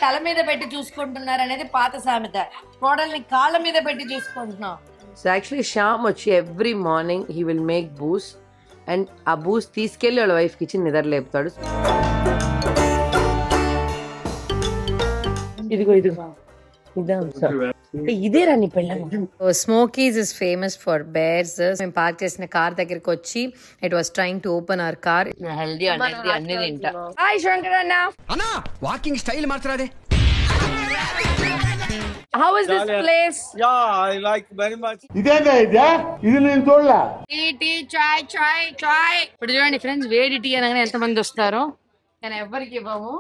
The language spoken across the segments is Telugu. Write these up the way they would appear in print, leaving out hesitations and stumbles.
తల మీద పెట్టి చూసుకుంటున్నారు అనేది పాత సామెత. కోడల్ని కాళ్ళ మీద పెట్టి చూసుకుంటున్నాం. సో యాక్చువల్లీ శ్యామ్ వచ్చి every morning he will make Boost and ఆ బూస్ట్ తీసుకెళ్ళి వాళ్ళ వైఫ్కి ఇచ్చి నిద్ర లేపుతాడు. ఇదిగో ఇదే రాని పెళ్ళ. Smokies is famous for bears. మేము పార్క్ చేసిన కార్ దగ్గరికి వచ్చి it was trying to open our car. Healthy అనేది అన్ని తింటా. హాయ్ శంకర్ అన్న వాకింగ్ స్టైల్ మార్చరాదే. How is this place? Yeah, I like very much. ఇది నేను చూడలా. టీ చాయ్. ఇప్పుడు చూడండి ఫ్రెండ్స్, వేడి టీ అనగానే ఎంతమంది వస్తారో కానీ ఎవరికి ఇవ్వము.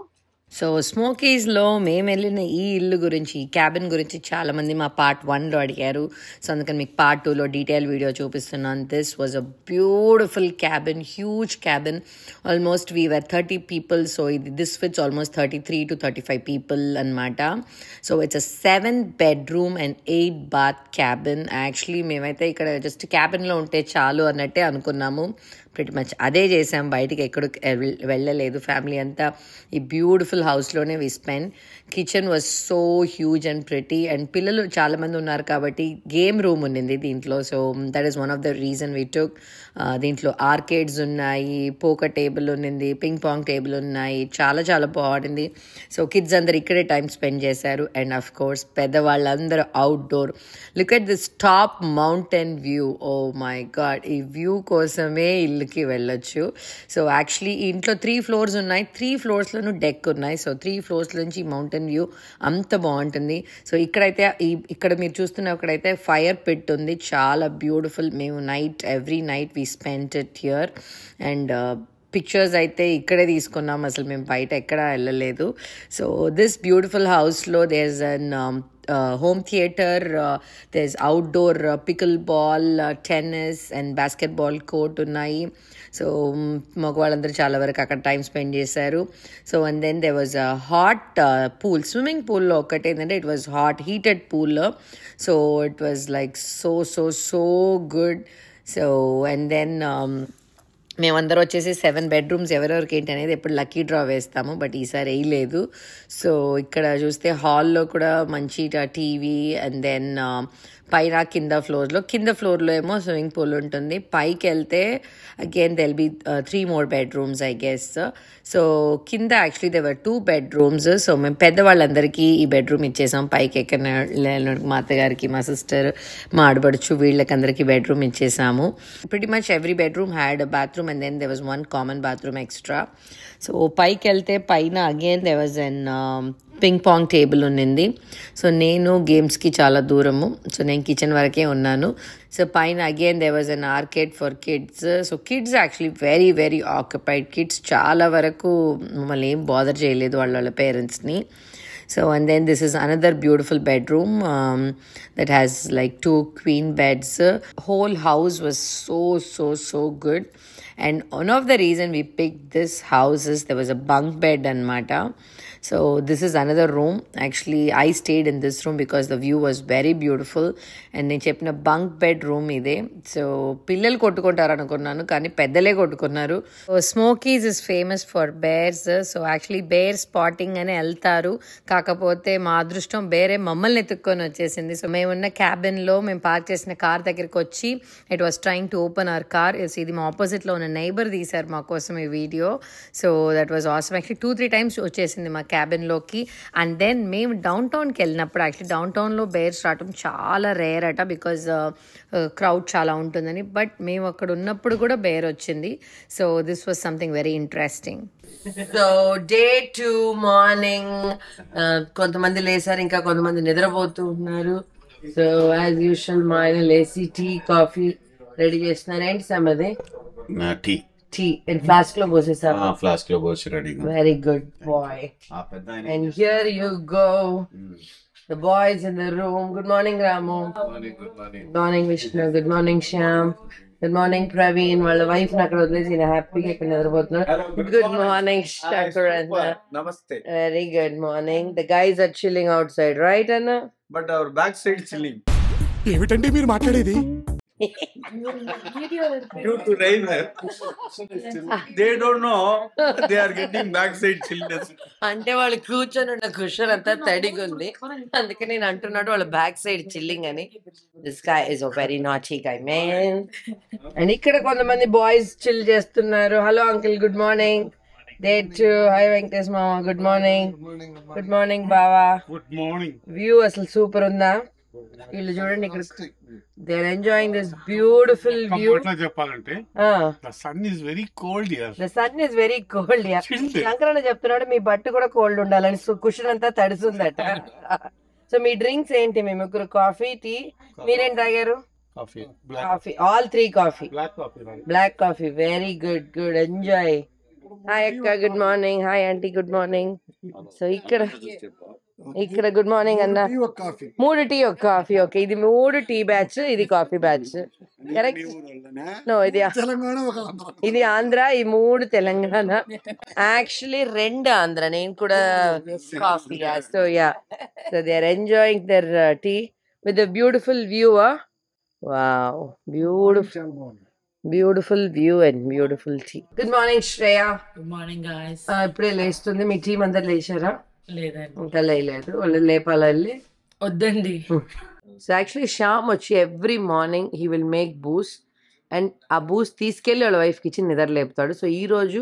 సో స్మోకీస్లో మేము వెళ్ళిన ఈ ఇల్లు గురించి, ఈ క్యాబిన్ గురించి చాలామంది మా పార్ట్ 1లో అడిగారు. సో అందుకని మీకు పార్ట్ 2లో డీటెయిల్ వీడియో చూపిస్తున్నాను. This was a beautiful cabin, huge cabin. Almost we were 30 people. So this fits almost 33 to 35 people అనమాట. So it's a 7 bedroom and 8 bath cabin. Actually మేమైతే ఇక్కడ జస్ట్ క్యాబిన్లో ఉంటే చాలు అన్నట్టే అనుకున్నాము. ప్రిటీ మచ్ అదే చేసాం, బయటికి ఎక్కడికి వెళ్ళలేదు. ఫ్యామిలీ అంతా ఈ బ్యూటిఫుల్ హౌస్లోనే we spend. Kitchen was so huge and pretty. And పిల్లలు చాలామంది ఉన్నారు కాబట్టి గేమ్ రూమ్ ఉన్నింది దీంట్లో. So that is one of the reason we took. దీంట్లో ఆర్కేడ్స్ ఉన్నాయి, పోకర్ టేబుల్ ఉన్నింది, పింగ్ పాంగ్ టేబుల్ ఉన్నాయి. చాలా చాలా బాగుంటుంది. సో కిడ్స్ అందరు ఇక్కడే టైం స్పెండ్ చేశారు. అండ్ అఫ్ కోర్స్ పెద్దవాళ్ళందరూ outdoor. Look at this top mountain view. Oh my God, ఈ వ్యూ కోసమే ఇల్లుకి వెళ్ళొచ్చు. సో యాక్చువల్లీ ఈ ఇంట్లో 3 floors ఉన్నాయి. 3 floors-లోనూ డెక్ ఉన్నాయి. సో 3 floors నుంచి మౌంటైన్ వ్యూ అంత బాగుంటుంది. సో ఇక్కడైతే ఇక్కడ మీరు చూస్తున్న ఇక్కడైతే ఫైర్ పిట్ ఉంది, చాలా బ్యూటిఫుల్. మేము every night we spent it here. And pictures అయితే ఇక్కడే తీసుకున్నాం, అసలు మేము బయట ఎక్కడా వెళ్ళలేదు. సో దిస్ బ్యూటిఫుల్ హౌస్లో there is an home theater, there's outdoor pickleball, tennis and basketball court ఉన్నాయి. సో మగవాళ్ళందరూ చాలా వరకు అక్కడ టైం స్పెండ్ చేశారు. So and then there was a hot pool, swimming పూల్లో ఒకటి ఏంటంటే it was hot heated pool. So it was like so good. So and then మేమందరూ వచ్చేసి 7 bedrooms ఎవరెవరికి ఏంటి అనేది ఎప్పుడు లక్కీ డ్రా వేస్తాము, బట్ ఈసారి వేయలేదు. సో ఇక్కడ చూస్తే హాల్లో కూడా మంచి టీవీ. అండ్ దెన్ పైన కింద ఫ్లోర్లో ఏమో స్విమ్మింగ్ పూల్ ఉంటుంది. పైకి వెళ్తే again there'll be 3 more bedrooms I guess. So కింద యాక్చువల్లీ దేర్ వర్ 2 bedrooms. సో మేము పెద్దవాళ్ళందరికీ ఈ బెడ్రూమ్ ఇచ్చేసాం. పైకి ఎక్కడ మా అత్తగారికి, మా సిస్టర్, మా ఆడబడుచు, వీళ్ళకి అందరికీ బెడ్రూమ్ ఇచ్చేసాము. Pretty much every bedroom had a bathroom and then there was 1 common bathroom extra. So పైకి వెళ్తే పైన again there was an ping pong table ఉన్నింది. సో నేను గేమ్స్కి చాలా దూరము, సో నేను కిచెన్ వరకే ఉన్నాను. సో పైన again there was an arcade for kids. So kids actually very occupied. Kids చాలా వరకు మమ్మల్ని ఏం బాదర్ చేయలేదు వాళ్ళ పేరెంట్స్ని. So and then this is another beautiful bedroom that has like 2 queen beds. Whole house was so good. And one of the reason we picked this house is there was a bunk bed anmata. So this is another room. Actually I stayed in this room because the view was very beautiful. And నేను చెప్పిన బంక్ బెడ్ రూమ్ ఇదే. సో పిల్లలు కొట్టుకుంటారు అనుకున్నాను కానీ పెద్దలే కొట్టుకున్నారు. Smokies is famous for bears. So actually bear spotting అని వెళ్తారు, కాకపోతే మా అదృష్టం బేరే మమ్మల్ని ఎత్తుక్కొని వచ్చేసింది. సో మేమున్న క్యాబిన్లో మేము పార్క్ చేసిన కార్ దగ్గరికి వచ్చి it was trying to open our car. ఇది మా ఆపోజిట్లో ఉన్న నైబర్ తీశారు మా కోసం ఈ video. So that was awesome. Actually 2-3 times వచ్చేసింది మా క్యాబిన్లోకి. అండ్ దెన్ మేము డౌన్ టౌన్కి వెళ్ళినప్పుడు యాక్చువల్లీ డౌన్ టౌన్లో బేర్స్ రావటం చాలా రేర్ అట, బికాజ్ క్రౌడ్ చాలా ఉంటుందని. బట్ మేము అక్కడ ఉన్నప్పుడు కూడా బేర్ వచ్చింది. So this was something very interesting. So day 2 morning. కొంతమంది లేసారు, ఇంకా కొంతమంది నిద్రపోతూ ఉన్నారు. సో యాజ్ యూజువల్ మా ఆయన లేసి టీ కాఫీ రెడీ చేస్తున్నారు. ఏంటి సమ్మది? టీ ఫ్లాస్క్ లో పోసేసారు. ఫ్లాస్క్ లో పోసి ready. Very good boy. And here you go, the boys in the room. Good morning Ramu. Good morning Vishnu. Good morning Shyam. Good morning Praveen. వాళ్ళ వైఫ్ అక్కడ వదిలేసి హ్యాపీగా ఇక్కడ నిద్రపోతున్నారు. Good morning Shakarana. Namaste. Very good morning. The guys are chilling outside, right Anna? But our back side chilling. ఏమిటండి మీరు మాట్లాడేది? Due to rain, they don't know they are getting backside chillness. అంటే వాళ్ళు కూర్చొని ఉన్న కుషన్ అంతా తడిగా ఉంది, అందుకే నేను అంటున్నాడు వాళ్ళ బ్యాక్ సైడ్ చిల్లింగ్ అని. This guy is a very naughty guy man. And ఇక్కడ కొంతమంది బాయ్స్ చిల్ చేస్తున్నారు. Hello uncle, good morning. డేట్ హాయ్ వెంకటేష్ మామ, గుడ్ మార్నింగ్. గుడ్ మార్నింగ్ బావా. Good morning. వ్యూ అసలు సూపర్ ఉందా? వీళ్ళు చూడండి ఇక్కడ, they are enjoying this beautiful view. చెప్పాలంటే the sun is very cold here. The sun is very cold. శంకరన్న చెప్తున్నాడు మీ బట్టు కూడా కోల్డ్ ఉండాలని, కుషన్ అంతా తడిసిందట. సో మీ డ్రింక్స్ ఏంటి? మీ ముగ్గురు కాఫీ, టీ, మీరేం తాగారు? Coffee. Coffee, all 3 coffee. Black coffee. Right? Black coffee, very good, good, enjoy. Hi అక్క, good morning. Hi aunty, good morning. So ఇక్కడ గుడ్ మార్నింగ్ అన్న. 3 టీ, 1 కాఫీ. ఓకే, ఇది 3 టీ బ్యాచ్, ఇది కాఫీ బ్యాచ్. కరెక్ట్? నో, ఇది ఆంధ్ర, ఈ 3 తెలంగాణ. యాక్చువల్లీ 2 ఆంధ్ర, నేను కూడా coffee. So yeah, so they are enjoying their tea with a beautiful view. Wow, beautiful view and beautiful tea. Good morning Shreya. Good morning guys. ఇప్పుడే లేస్తుంది. మీ టీం అందరు లేచారా? లేదండి, ఇంకా లేదు, వాళ్ళు లేపాలి. వద్దండి. సో యాక్చువల్లీ శ్యామ్ వచ్చి every morning he will make Boost, and ఆ బూస్ట్ తీసుకెళ్ళి వాళ్ళ వైఫ్కి ఇచ్చి నిద్ర లేపుతాడు. సో ఈ రోజు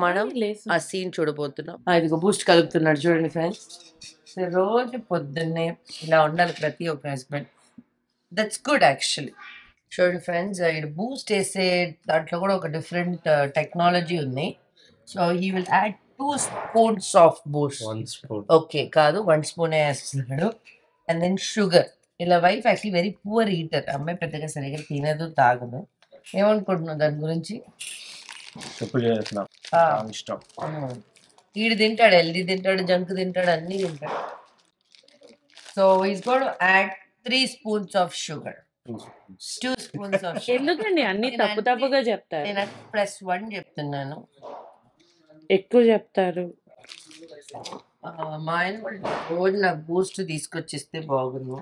మనం ఆ సీన్ చూడబోతున్నాం. ఇదిగో బూస్ట్ కలుపుతున్నాడు చూడండి ఫ్రెండ్స్. సో రోజు పొద్దున్నే ఇలా ఉండాలి ప్రతి ఒక్క హస్బెండ్. That's good actually. చూడండి ఫ్రెండ్స్, ఇక్కడ బూస్ట్ వేసే దాంట్లో కూడా ఒక డిఫరెంట్ టెక్నాలజీ ఉంది. So he will add 2 spoons of Boost. 1 spoon. Okay, కాదు 1 spoon వేస్తున్నాడు. And then sugar. ఇలా wife actually very poor eater. అమ్మాయి పెద్దగా సరిగ్గా తినదు, తాగదు. ఏమనుకుంటున్నావు దాని గురించి? ఈడు తింటాడు, హెల్దీ తింటాడు, జంక్ తింటాడు, అన్నీ తింటాడు. So is got to add 3 spoons of sugar. 2 spoons of sugar. ఎందుకండి అన్ని తప్పుగా చెప్తారు? నేను +1 చెప్తున్నాను. ఎక్కువ చెప్తారు. మా ఆయన రోజు నాకు బూస్ట్ తీసుకొచ్చిస్తే బాగుంది.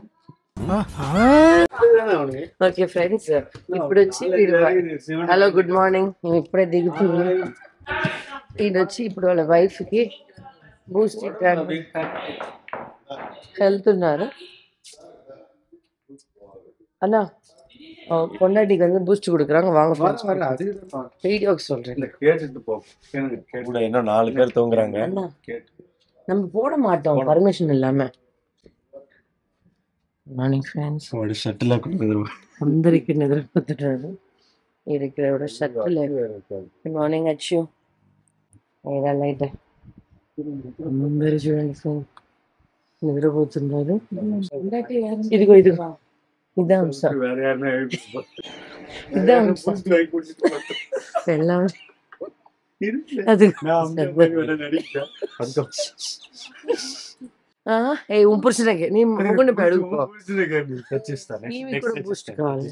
ఓకే ఫ్రెండ్స్, ఇప్పుడు వచ్చి హలో గుడ్ మార్నింగ్, మేము ఇప్పుడే దిగుతున్నాం. ఈయన వచ్చి ఇప్పుడు వాళ్ళ వైఫ్ కి బూస్ట్ వెళ్తున్నారు. அண்ணா பொண்டாட்டிக்கு வந்து பூஸ்ட் கொடுக்குறாங்க, வாங்க வீடியோக்கு சொல்றேன். கூட இன்னும் 4 பேர் தூங்குறாங்க. அண்ணா நம்ம போட மாட்டோம் பர்மிஷன் இல்லாம. మార్నింగ్ ఫ్రెండ్స్, వాడు షటిల్ అందరికి నిద్రపోతున్నాడు. ఇక్కడ షటిల్. గుడ్ మార్నింగ్ అచ్చు. ఏడా లైట్ అందరు చూడండి ఫ్రెండ్స్ నిద్రపోతున్నారు. ఇదిగో ఇదే అంశ, ఇదే అంశ అది. un పురుషులకి నీ మొగుడిని అడుగుకో. బూస్ట్ కావాలి.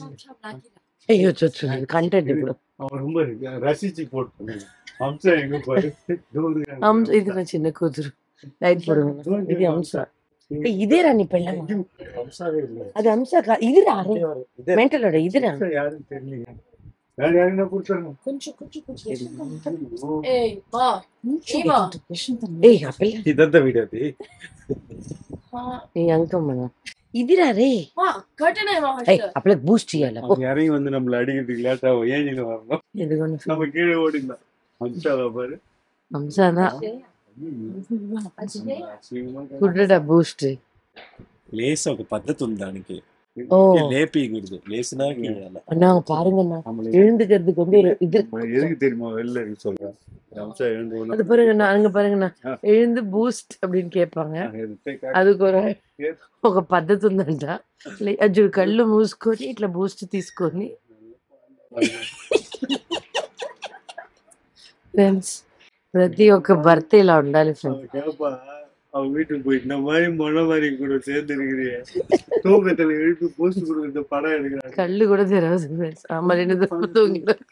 అయ్యో చచ్చు కంటెంట్ ఇప్పుడు ఇది నా చిన్న కూతురు లైట్ పొడుగు. ఇది అంశ, ఇదేరా నీ పెళ్ళ? అది అంశ కాదు, ఇది రా మెంటల్, ఇది రా. ఇదంతా వీడియో అంకమ్మ ఇదిరా రే. அப்பளே பூஸ்ட் செய்யல இறங்கி வந்து நம்மள அடிக்கிறதுக்கு லேட் ஆகும். ஏன் நீங்க வரணும்? நம்ம கீழே ஓடிடலாம். அம்சாவா பாரு, அம்சானா குடுடா பூஸ்ட். లేస్ ఒక పద్ధతి ఉంది దానికి. లేపీకూడదు, లేసినా కీయాలి. அண்ணா பாருங்கண்ணா, எழுந்துக்கிறதுக்கு வந்து ஒரு இது எதுக்கு தெரியுமா? வெளில சொல்றேன் அம்சா எழுந்து அது பாருங்கண்ணா, அங்க பாருங்கண்ணா, எழுந்து బూస్ట్ அப்படின்னு கேட்பாங்க. அதுக்கு ఒక పద్ధతి ఉందంట. అది కళ్ళు మూసుకొని ఇట్లా బూస్ట్ తీసుకొని ఫ్రెండ్స్, ప్రతి ఒక్క భర్త ఇలా ఉండాలి ఫ్రెండ్స్. அவங்க வீட்டுக்கு போய் இந்த மாதிரி மொழ மாதிரி கூட சேர்ந்து இருக்கிறீங்க. தூக்கத்துல எழுப்பி போஸ்ட் கொடுக்குற படம் எடுக்கிறாங்க. கல்லு கூட தெரியாது ஃப்ரெண்ட்ஸ். ஆமா, 2 தடவை தூங்கிடும்.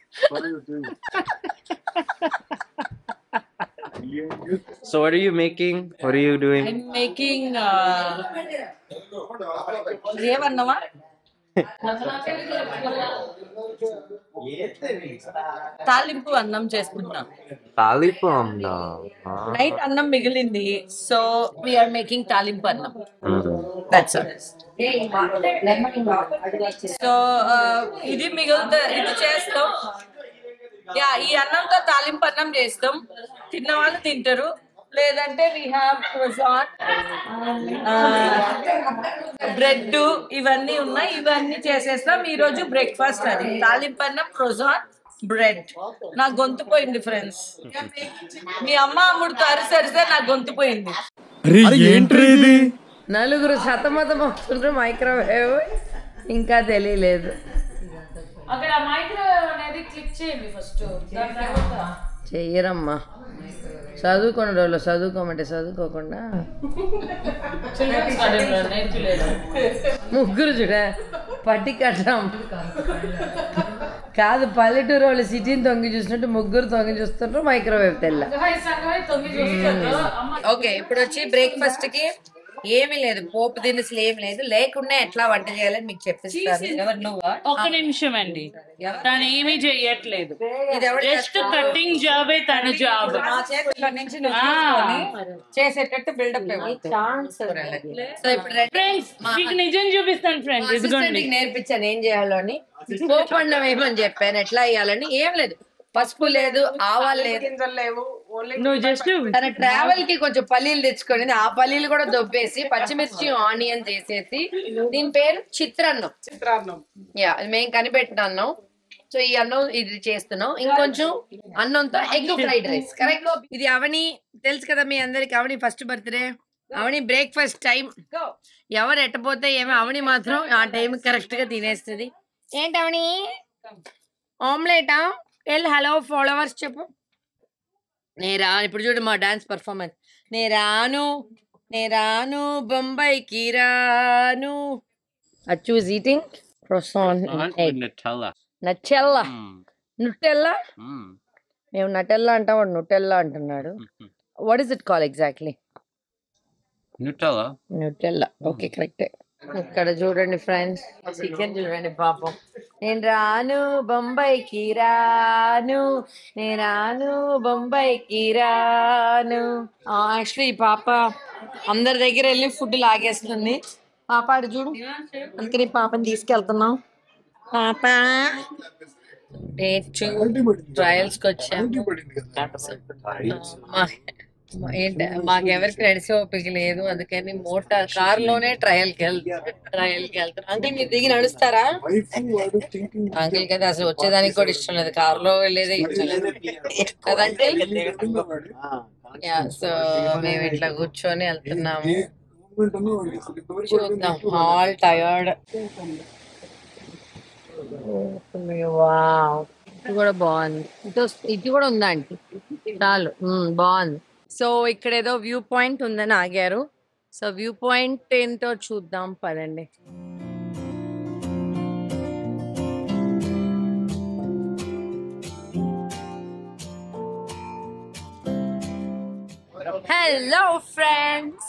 So what are you making? What are you doing? I'm making Revannava. తాలింపు అన్నం చేసుకుంటాం. తాలింపు ఉందా? నైట్ అన్నం మిగిలింది, సో వీఆర్ మేకింగ్ తాలింపు అన్నం. That's all. సో ఇది ఇది చేస్తాం. యా, ఈ అన్నంతో తాలింపు అన్నం చేస్తాం. తిన్న వాళ్ళు తింటారు, లేదంటే వీ హ్యావ్ క్రోసాన్, బ్రెడ్, ఇవన్నీ ఉన్నాయి. ఇవన్నీ చేసేస్తాం. ఈ రోజు బ్రేక్ఫాస్ట్ అది తాలింపు అన్నం, క్రోసాన్, బ్రెడ్. నా గొంతు పోయింది ఫ్రెండ్స్. మీ అమ్మ అమ్ముడుతో అరిసరిస్తే నా గొంతు పోయింది. నలుగురు సతమతం అవుతుండ్రు. మైక్రోవేవ్ ఇంకా తెలియలేదు. అక్కడ మైక్రోవేవ్ అనేది క్లిక్ చేయండి ఫస్ట్. చెయ్యరమ్మా, చదువుకున్న రోజులు చదువుకోమంటే చదువుకోకుండా ముగ్గురు చూడ పట్టి కట్టం కాదు. పల్లెటూరు వాళ్ళు సిటీని తొంగి చూసినట్టు ముగ్గురు తొంగి చూస్తుంటారు. మైక్రోవేవ్ తెల్ల. ఓకే, ఇప్పుడు వచ్చి బ్రేక్ఫాస్ట్ కి ఏమీ లేదు, పోపు దినుసులు ఏమి లేదు, లేకుండా ఎట్లా వంట చేయాలని మీకు చెప్పిస్తాను. ఎవరు నువ్వా? ఒక నిమిషం అండి, తను ఏమీ చెయ్యట్లేదు. ఇది ఎవరు జస్ట్ కటింగ్ జాబే తన జాబ్. నా చేతిలో నుంచి నువ్వు తీసుకొని చేసేటట్టు బిల్డప్ సో ఇప్పుడు ఫ్రెండ్స్ మీకు నిజం చూపిస్తాను ఫ్రెండ్స్. ఇదిగోండి, నేర్పించాను ఏం చేయాలో అని. పోపు అన్నం ఏమని చెప్పాను, ఎట్లా వేయాలని. ఏం లేదు, పసుపు లేదు, ఆవాలు లేదు. నువ్వు జస్ట్ తన ట్రావెల్ కి కొంచెం పల్లీలు తెచ్చుకొని ఆ పల్లీలు కూడా దొబ్బేసి పచ్చిమిర్చి ఆనియన్ చేసేసి, దీని పేరు చిత్రాన్నం. యా, మేము కనిపెట్టిన అన్నం. సో ఈ అన్నం ఇది చేస్తున్నాం. ఇంకొంచెం అన్నంతో ఎగ్ ఫ్రైడ్ రైస్. కరెక్ట్. ఇది అవని తెలుసు కదా మీ అందరికి. అవని ఫస్ట్ బర్త్డే, అవని బ్రేక్ఫాస్ట్ టైం. ఎవరు ఎట్టపోతే ఏమో అవని మాత్రం ఆ టైం కరెక్ట్ గా తినేస్తుంది. ఏంటి అవని? ఆమ్లెటా? హలో ఫాలోవర్స్ చెప్పు. ఇప్పుడు చూడు మా డాన్స్ పర్ఫార్మెన్స్. నేను బొంబాయికి రాను. అచ్చూస్ ఈటింగ్ నచ్చెల్లా నుట్టెల్లా. మేము నటెల్లా అంటాం, వాడు నుట్టెల్లా అంటున్నాడు. What is it call exactly? Nutella. Okay, కరెక్టే. ఇక్కడ చూడండి ఫ్రెండ్స్, చికెన్ చూడండి పాపం. నేను రాను బొంబాయికి రాను, బొంబాయికి రాను. యాక్చువల్లీ ఈ పాప అందరి దగ్గర వెళ్ళి ఫుడ్ లాగేస్తుంది. పాప అటు చూడు, అందుకని పాపని తీసుకెళ్తున్నాం. పాప ట్రయల్స్ కి వచ్చాం. ఏంటి మాకెవరికి నడిసే ఓపిక లేదు, అందుకని మోటార్ కార్ లోనే ట్రయల్ కి వెళ్తారు. అంకుల్ మీరు దిగి నడుస్తారా? అంకుల్ కదా అసలు వచ్చేదానికి కూడా ఇష్టం లేదు, కార్ లో వెళ్ళేదే ఇష్టం లేదు కదంటే. సో మేము ఇట్లా కూర్చొని వెళ్తున్నాము. చూద్దాం. All tired. వావ్, ఇది కూడా బాగుంది. ఇది కూడా ఉందా ఆంటీ? చాలు, బాగుంది. సో ఇక్కడ ఏదో వ్యూ పాయింట్ ఉందని ఆగారు. సో వ్యూ పాయింట్ ఏంటో చూద్దాం పదండి. Hello friends,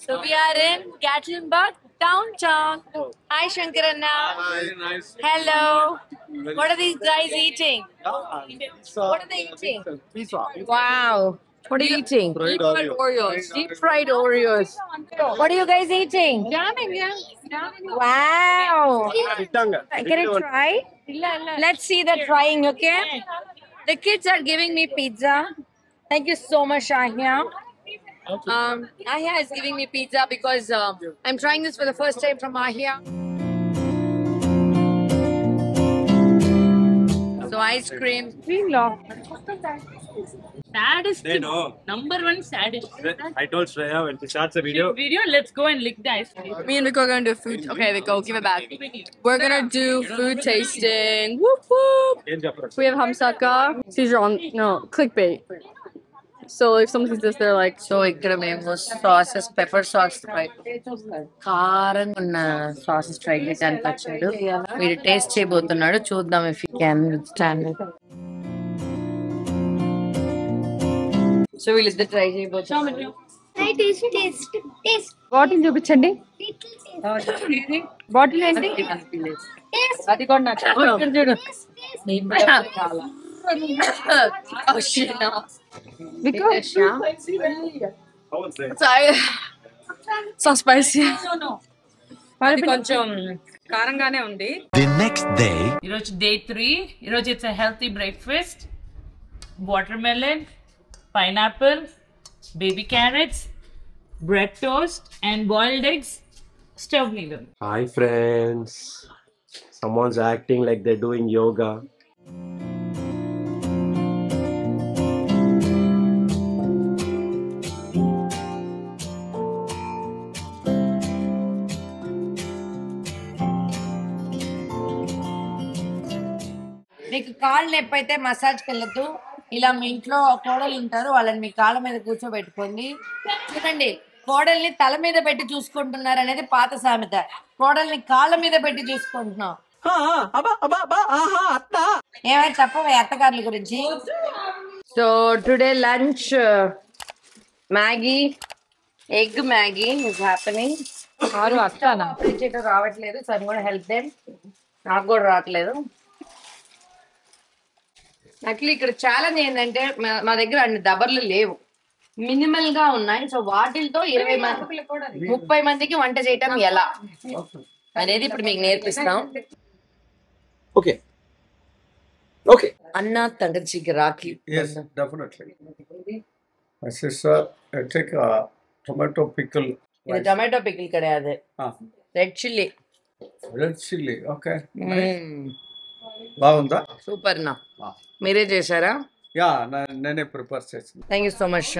so we are in Gatlinburg downtown. Hi Shankaranna. Hi, nice. Hello. What are these guys eating? What are they eating? Pizza. Wow. What are you eating? Fried Oreos. Deep fried Oreos. What are you guys eating? Jamming, Wow. Can I try? Let's see the trying, okay? The kids are giving me pizza. Thank you so much, Ahia. Ahia is giving me pizza because I'm trying this for the first time from Ahia. So ice cream. Saddest. They know. Number one saddest. I told Shreya when she starts a video. Let's go and lick the ice cream. Me and Vico are going to do food. Okay, Vico, give it back. We're going to do food tasting. Whoop whoop. We have Hamsaka. Caesar on, no, clickbait. So if someone sees this, they're like, so ఇక్కడ మేము సాసెస్, పెప్పర్ సాస్ ట్రై, కారం ఉన్న సాసెస్ ట్రై చేయడానికి వచ్చాడు. వీడు టేస్ట్ చేయబోతున్నాడు. చూద్దాం if you can stand. So వీళ్ళిద్దరు ట్రై చేయబోతున్నారు. బాటిల్ చూపించండి. బాటిల్ ఏంటి? అది కూడా నాకు ఇక్కడ చూడు. So spicy. కొంచెం కారంగానే ఉంది. ఈరోజు డే 3. ఈరోజు it's healthy breakfast. Water melon, pineapple, baby carrots, bread toast and boiled eggs stuffed with them. Hi friends. Someone's acting like they're doing yoga. మీకు కాళ్ళు నొప్పి అయితే మసాజ్కి వెళ్ళొద్దు. ఇలా మీ ఇంట్లో కోడలు ఉంటారు, వాళ్ళని మీ కాళ్ళ మీద కూర్చోబెట్టుకోండి. చూడండి, కోడల్ని తల మీద పెట్టి చూసుకుంటున్నారు అనేది పాత సామెత. కోడల్ని కాళ్ళ మీద పెట్టి చూసుకుంటున్నాం. ఏమైనా చెప్పవే అత్తగారుల గురించి. So today lunch Maggi, egg Maggi is happening. అత్తానా రావట్లేదు, సో కూడా హెల్ప్ దేమ్. నాకు కూడా రావట్లేదు. యాక్చువల్లీ ఇక్కడ ఛాలెంజ్ ఏంటంటే మా దగ్గర అన్ని దబర్లు లేవు, మినిమల్ గా ఉన్నాయి. సో వాటితో 20 మంది 30 మందికి వంట చేయటం ఎలా అనేది ఇప్పుడు మీకు నేర్పిస్తాం. Okay okay. అన్న తగచికి Rakhi. Yes, definitely. My sister, take a tomato pickle. ఇది టొమాటో పికిల్ కడేది. Red chilli. Red chili, okay. బాగుందా? సూపర్ నా. మీరే చేశారా? యా, నేనే ప్రిపేర్ చేసింది. Thank you so much.